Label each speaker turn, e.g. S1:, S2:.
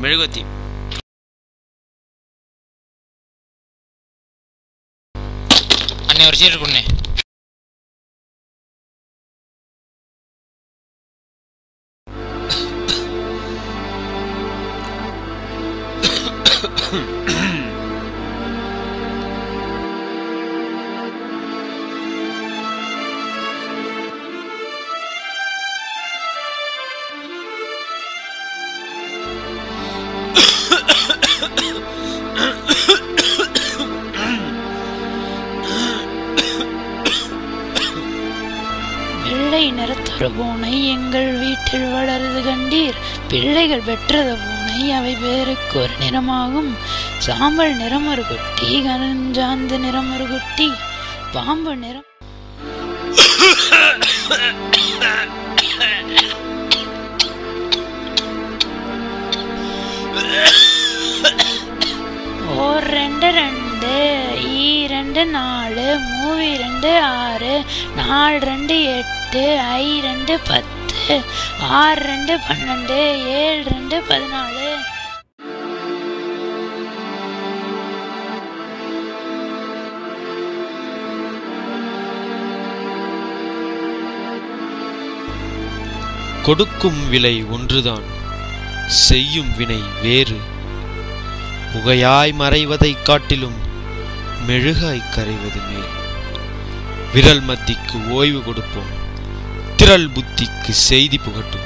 S1: மெழுகுவர்த்தி. அண்ணே ஒரு சீட்டு கொடுண்ணே.
S2: வெள்ளை நிறத்தொரு பூனை எங்கள் வீட்டில் வளருது கண்டீர். பிள்ளைகள் பெற்றது பூனை அவை பேருக்கு ஒரு நிறமாகும். சாம்பல் நிறம் ஒரு குட்டி, கருஞ்சாந்து நிறம் ஒரு குட்டி, பாம்பு நிறம். ஓர் 2 2 2 4 3 2 6 4 2 8 5 2 10 6 2 12 7 2 14.
S3: கொடுக்கும் விலை ஒன்றுதான், செய்யும் வினை வேறு. புகையாய் மறைவதைக் காட்டிலும் மெழுகாய் கரைவது மேல். விரல் மத்திக்கு ஓய்வு கொடுப்போம், திரள் புத்திக்கு செய்தி புகட்டும்.